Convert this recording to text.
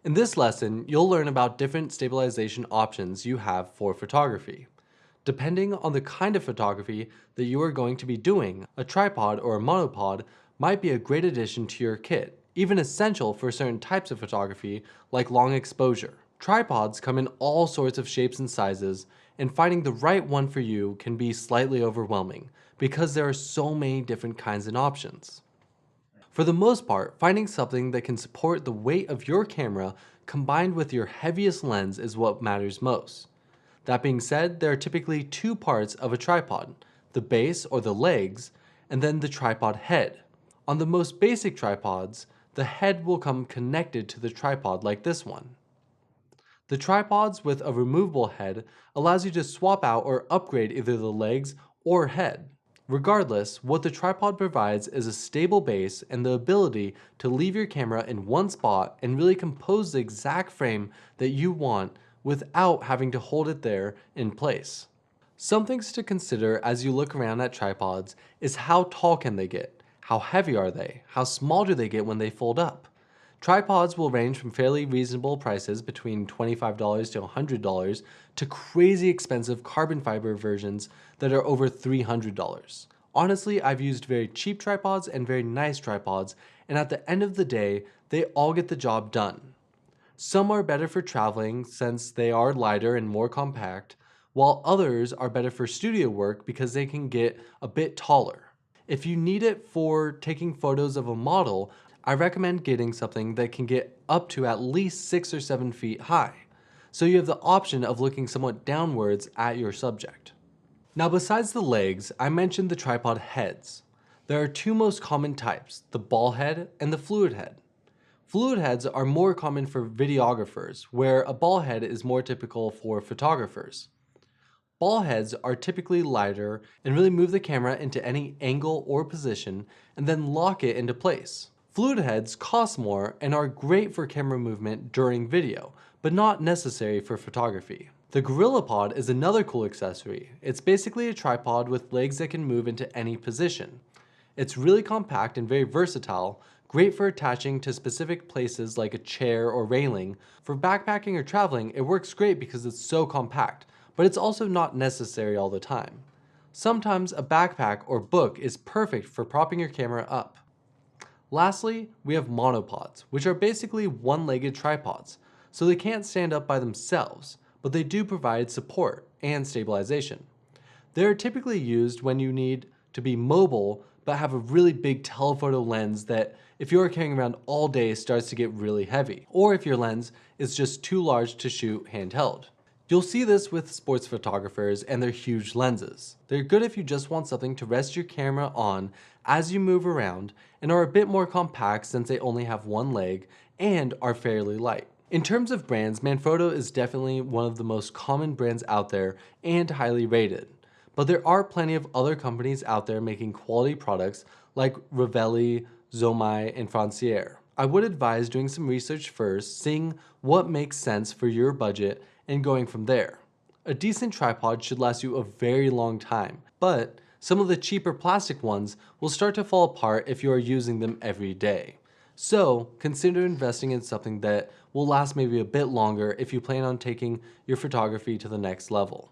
In this lesson, you'll learn about different stabilization options you have for photography. Depending on the kind of photography that you are going to be doing, a tripod or a monopod might be a great addition to your kit, even essential for certain types of photography like long exposure. Tripods come in all sorts of shapes and sizes, and finding the right one for you can be slightly overwhelming because there are so many different kinds and options. For the most part, finding something that can support the weight of your camera combined with your heaviest lens is what matters most. That being said, there are typically two parts of a tripod, the base or the legs, and then the tripod head. On the most basic tripods, the head will come connected to the tripod like this one. The tripods with a removable head allows you to swap out or upgrade either the legs or head. Regardless, what the tripod provides is a stable base and the ability to leave your camera in one spot and really compose the exact frame that you want without having to hold it there in place. Some things to consider as you look around at tripods is how tall can they get? How heavy are they? How small do they get when they fold up? Tripods will range from fairly reasonable prices between $25 to $100 to crazy expensive carbon fiber versions that are over $300. Honestly, I've used very cheap tripods and very nice tripods, and at the end of the day, they all get the job done. Some are better for traveling since they are lighter and more compact, while others are better for studio work because they can get a bit taller. If you need it for taking photos of a model, I recommend getting something that can get up to at least 6 or 7 feet high, so you have the option of looking somewhat downwards at your subject. Now besides the legs, I mentioned the tripod heads. There are two most common types, the ball head and the fluid head. Fluid heads are more common for videographers, where a ball head is more typical for photographers. Ball heads are typically lighter and really move the camera into any angle or position and then lock it into place. Fluid heads cost more and are great for camera movement during video, but not necessary for photography. The GorillaPod is another cool accessory. It's basically a tripod with legs that can move into any position. It's really compact and very versatile, great for attaching to specific places like a chair or railing. For backpacking or traveling, it works great because it's so compact, but it's also not necessary all the time. Sometimes a backpack or book is perfect for propping your camera up. Lastly, we have monopods, which are basically one-legged tripods, so they can't stand up by themselves, but they do provide support and stabilization. They're typically used when you need to be mobile but have a really big telephoto lens that, if you are carrying around all day, starts to get really heavy, or if your lens is just too large to shoot handheld. You'll see this with sports photographers and their huge lenses. They're good if you just want something to rest your camera on as you move around and are a bit more compact since they only have one leg and are fairly light. In terms of brands, Manfrotto is definitely one of the most common brands out there and highly rated. But there are plenty of other companies out there making quality products like Ravelli, Zomai, and Francière. I would advise doing some research first, seeing what makes sense for your budget, and going from there. A decent tripod should last you a very long time, but some of the cheaper plastic ones will start to fall apart if you are using them every day. So consider investing in something that will last maybe a bit longer if you plan on taking your photography to the next level.